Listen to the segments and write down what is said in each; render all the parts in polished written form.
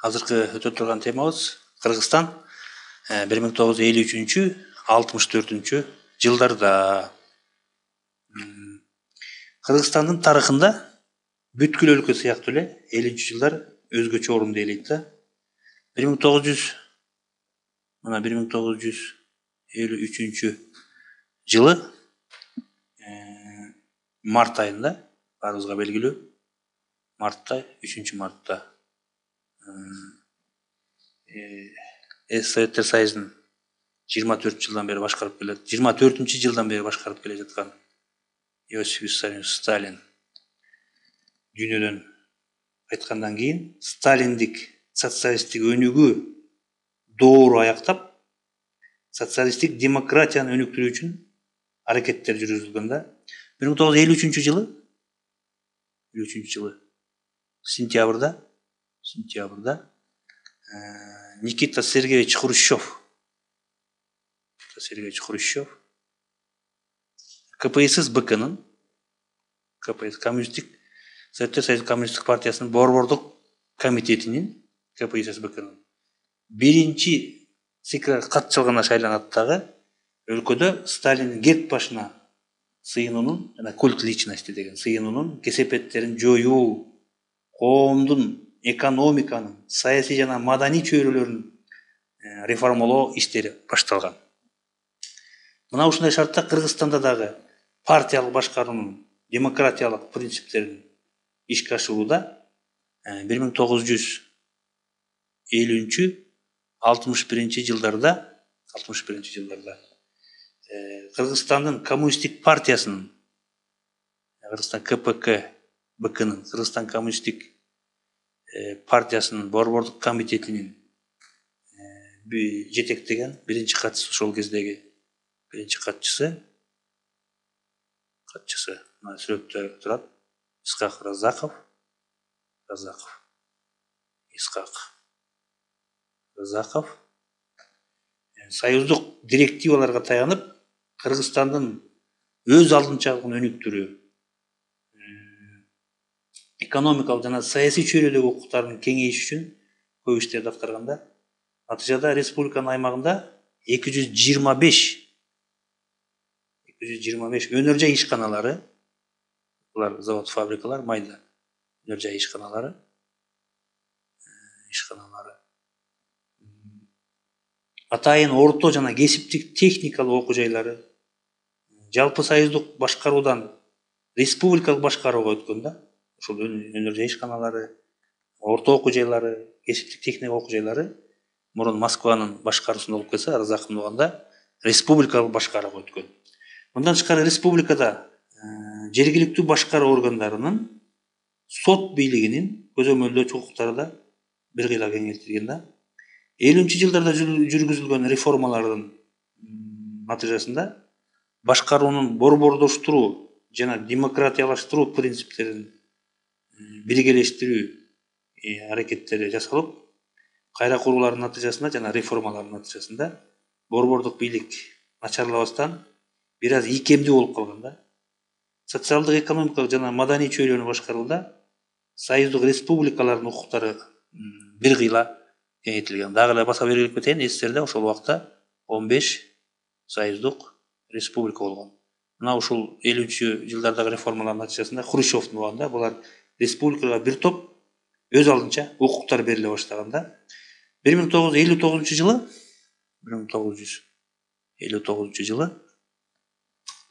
Азыркы өтө турган темабыз Кыргызстан 1953-64 жылдарда. Кыргызстандын тарыхында бүткүл өлкө сыяктуу эле 50 жылдар өзгөчө орунду ээлейт да. 1953 жылы март айында, баарыбызга белгилүү, мартта 3 мартта Советтер Союзун 24 жылдан бери башкарып келет, 24-жылдан бери башкарып келе жаткан Иосиф Виссарионович Сталин дүйнөдөн кайткандан кийин сталиндик социалисттик өнүгүү доору аяктап, социалисттик демократияны өнүктүрүү үчүн аракеттер жүргүзүлгөн да. 1953 жылы сентябрда Никита Сергеевич Хрущев КПСС БКнын, Советтер Союз коммунисттик партиясынын борбордук комитетинин, КПСС БКнын биринчи секретарь катчылыгына шайланат дагы. Өлкөдө Сталиндин герб башына сыйынуунун жана культ личности деген сыйынуунун кесепеттерин жоюу, коомдун экономиканын, саясий жана маданий чөйрөлөрүн реформалоо иштери башталган. Мына ушундай шартта Кыргызстанда дагы партиялык башкаруунун демократиялык принциптерин ишке ашырууда 1950-61 жылдарда Кыргызстандын коммунисттик партиясынын, Кыргызстан КПК БКнын, Кыргызстан коммунисттик партиясынын борбордук комитетинин жетектеген биринчи катчысы, ошол кездеги биринчи катчысы мына сүрөттө турат, Исхак Разаков союздук директиваларга таянып, Кыргызстандын өз алдынчалыгын өнүктүрүү, экономикалык жана саясий чөйрөдөгү укуктарын кеңейиш үчүн көп иштерди аткарганда, натыйжада республиканын аймагында 225 өнөр жай ишканалары, булар завод, фабрикалар, майда өнөр жай ишканалары, атайын орто жана кесиптик техникалык окуу жайлары, жалпы союздук башкаруудан республикалык башкарууга өткөн да. Ошол өнөр жай ишканалары, орто окуу жайлары, кесиптик техника окуу жайлары мурун Москванын башкаруусунда болуп келсе, Разаковдун убагында республикалык башкарууга өткөн. Мындан тышкары республикада жергиликтүү башкаруу органдарынын сот бийлигинин көзөмөлдөөчү укуктары да бир кыйла кеңейтилген да. 50-жылдарда жүргүзүлгөн реформалардын натыйжасында башкаруунун борбордоштуруу жана демократиялаштыруу принциптерин биргелештирүү аракеттери жасалып, кайра куруулардын натыйжасында жана реформалардын натыйжасында борбордук бийлик начарлабастан бир аз ийкемдүү болуп калган да. Социалдык, экономикалык жана маданий чөйрөнү башкарууда союздук республикалардын укуктары бир кыйла кеңейтилген. Дагы эле баса белгилеп кетейин, эстерде ошол убакта 15 союздук республика болгон. Мына ушул 50-жылдардагы реформалардын натыйжасында Хрущевдун убагында булар республикага бир топ өз алдынча укуктар бериле баштаган да. 1959 жылы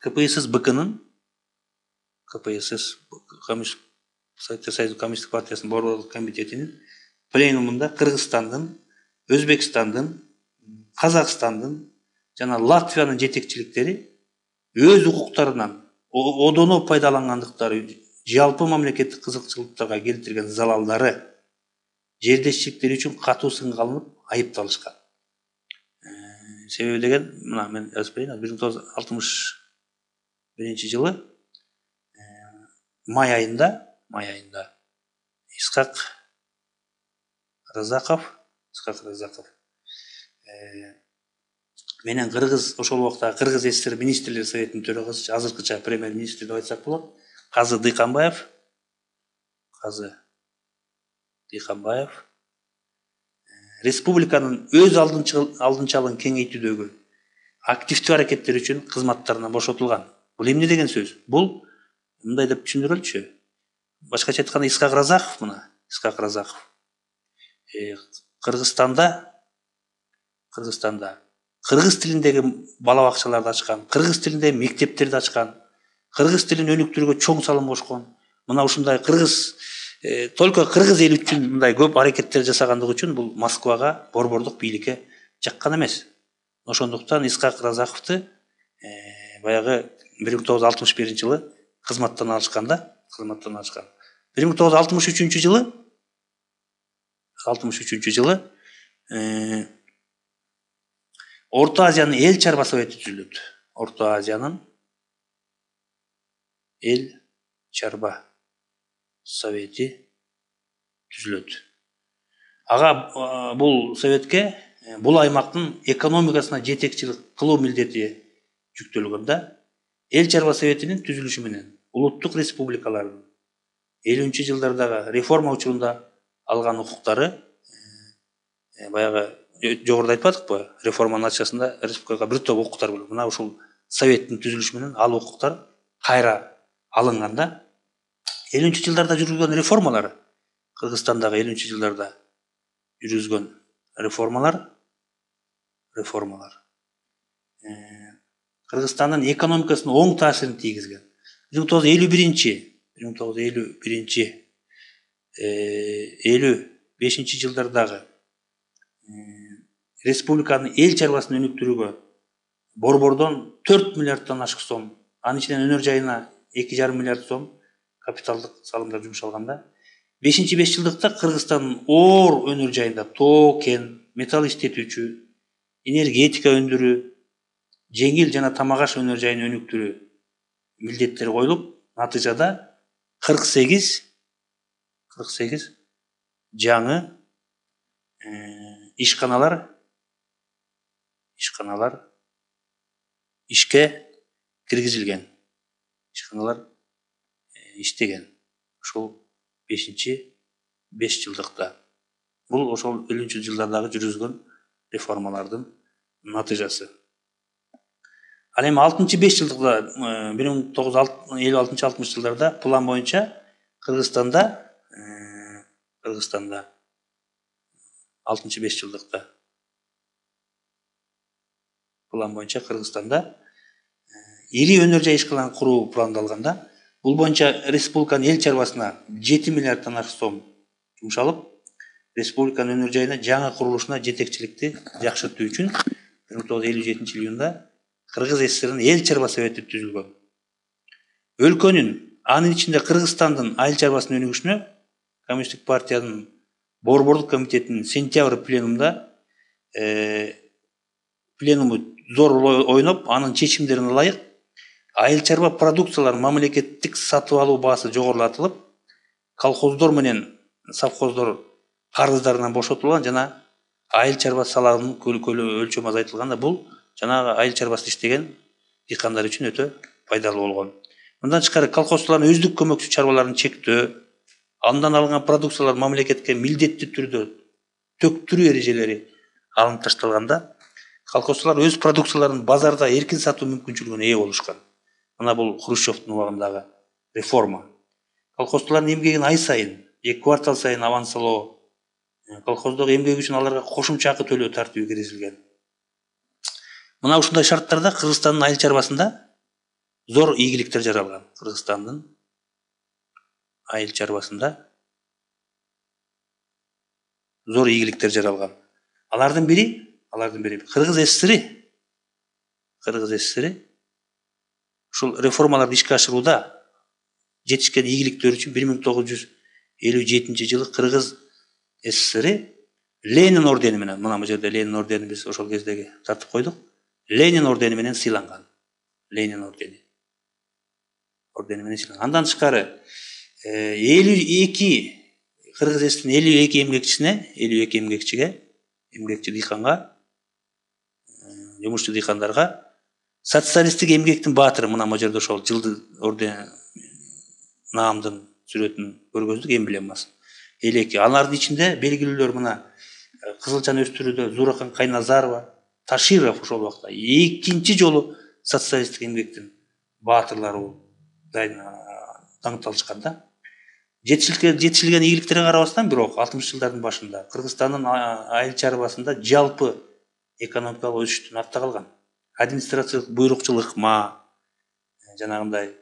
КПСС БКнын, Советтер Союзу коммунисттик партиясынын борбордук комитетинин пленумунда Кыргызстандын, Өзбекстандын, Казакстандын жана Латвиянын жетекчиликтери өз укуктарынан одоно пайдалангандыктары, жалпы мамлекеттик кызыкчылыктарга келтирген залалдары, жердешчиликтери үчүн катуу сынга алынып айыпталышкан. Себеби деген, мына мен жазып берейин, 1961 жылы май айында Исхак Разаков менен ошол убакта Кыргыз СССР министрлер советинин төрагасы, азыркыча премьер-министр деп айтсак болот, Казы Дыйканбаев республиканын өз алдынчалыгын кеңейтүүдөгү активдүү аракеттер үчүн кызматтарынан бошотулган. Бул эмне деген сөз? Бул мындай деп түшүндүрөлүчү. Башкача айтканда Исхак Разаков Кыргызстанда кыргыз тилиндеги бала бакчаларды ачкан, кыргыз тилиндеги мектептерди ачкан, кыргыз тилин өнүктүрүүгө чоң салым кошкон. Мына ушундай только кыргыз эли үчүн мындай көп аракеттер жасагандыгы үчүн бул Москвага, борбордук бийликке жаккан эмес. Ошондуктан Исхак Разаковду баягы 1961-жылы кызматтан алышкан. 1963-жылы Орто Азиянын эл чарба совети түзүлөт. Орто Азиянын эл чарба совети түзүлөт. Ага бул советке бул аймактын экономикасына жетекчилик кылуу милдети жүктөлгөндө эл чарба советинин түзүлүшү менен улуттук республикалардын 50-жылдардагы реформа учурунда алган укуктары баягы жогоруда айтпадыкпы, реформанын началында республикага бир топ укуктар болот. Мына ушул советтин түзүлүшү менен ал укуктар кайра алынганда 50-жылдарда жүргүзгөн реформалар, Кыргызстандагы 50-жылдарда жүргүзгөн реформалар Кыргызстандын экономикасына оң таасирин тийгизген. 1951-55-жылдардагы республиканын эл чарбасын өнүктүрүүгө борбордон 4 миллиарддан ашык сом, анын ичинен өнөр жайына 2,5 миллиард сом капиталдык салымдар жумшалганда, 5-жылдыкта Кыргызстандын оор өнөр жайында тоо кен, металл иштетүүчү, энергетика өндүрүү, жеңил жана тамак аш өнөр жайын өнүктүрүү милдеттер коюлуп, натыйжада 48 жаңы ишканалар ишке киргизилген. Ишканалар иштеген. Ошол 5-жылдыкта. Бул ошол 50-жылдардагы жүргүзгөн реформалардын натыйжасы. Ал эми 6-5-жылдыкта 1956-60 жылдарда план боюнча Кыргызстанда 6-5-жылдыкта план боюнча Кыргызстанда ири өнөр жай ишканаларын куруу пландалганда, бул боюнча республиканын эл чарбасына 7 миллиарддан ашык сом жумшалып, республиканын өнөр жайына жаңы курулушуна жетекчиликти жакшыртуу үчүн 1957-жылында Кыргыз ССРнын эл чарба совети түзүлгөн. Өлкөнүн, анын ичинде Кыргызстандын айыл чарбасынын өнүгүшүнө Коммунисттик партиянын борбордук комитетинин сентябрь пленуму зор роль ойноп, анын чечимдерине ылайык айыл чарба продукцияларын мамлекеттик сатып алуу баасы жогорулатылып, колхоздор менен совхоздор карыздарынан бошотулган жана айыл чарба салыгынын өлчөмү азайтылганда, бул жанагы айыл чарбасында иштеген дыйкандар үчүн өтө пайдалуу болгон. Мындан тышкары колхозчулардын өздүк көмөкчү чарбаларын чектөө, андан алынган продукциялар мамлекетке милдеттүү түрдө төктүрүү эрежелери алынып ташталганда, колхозчулар өз продукцияларын базарда эркин сатуу мүмкүнчүлүгүнө ээ болушкан. Мына бул Хрущевдун убагындагы реформа. Колхозчулардын эмгегин ай сайын, 2 квартал сайын аванслоо, колхоздогу эмгек үчүн аларга кошумча акы төлөө тартиби киргизилген. Мына ушундай шарттарда Кыргызстандын айыл чарбасында зор ийгиликтер жаралган. Кыргызстандын айыл чарбасында зор ийгиликтер жаралган. Алардын бири Кыргыз ССР ушул реформаларды ишке ашырууда жетишкен ийгиликтер үчүн 1957-жылы Кыргыз ССР Ленин ордени менен, мына бул жерде Ленин орденин биз ошол кездеги тартып койдук, Ленин ордени менен сыйланган. Ленин ордени менен сыйланган. Андан тышкары 52 Кыргыз ССРнин 52 эмгекчи дыйканга, жумушчу дыйкандарга социалисттик эмгектин баатыры, мына бул жерде ошол жылды орден наамдын сүрөтүн көргөздүк, эмблемасын. 52. Алардын ичинде белгилүүлөр мына Кызылчаны өстүрүүдө Зууракан Кайназарова, Таширов ошол убакта экинчи жолу социалисттик эмгектин баатырлары болуп даңкталышкан да. Жетишилген ийгиликтерге карабастан бирок 60-жылдардын башында Кыргызстандын айыл чарбасында жалпы экономикалык өсүштүн артта калган. Администрациялык буйрукчулук ыкма жанагындай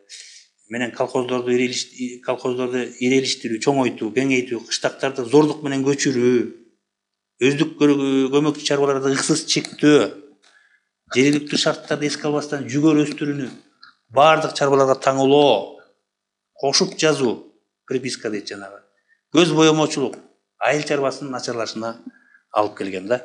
менен колхоздорду ирелиштирүү, чоңойтуу, кеңейтүү, кыштактарды зордук менен көчүрүү, өздүк көмөкчү чарбаларды ыксыз чектөө, жергиликтүү шарттарды эске албастан жүгөр өстүрүүнү баардык чарбаларга таңылоо, кошуп жазуу, приписка дейт жанагы. Көз боемочулук айыл чарбасынын начарлашына алып келген да.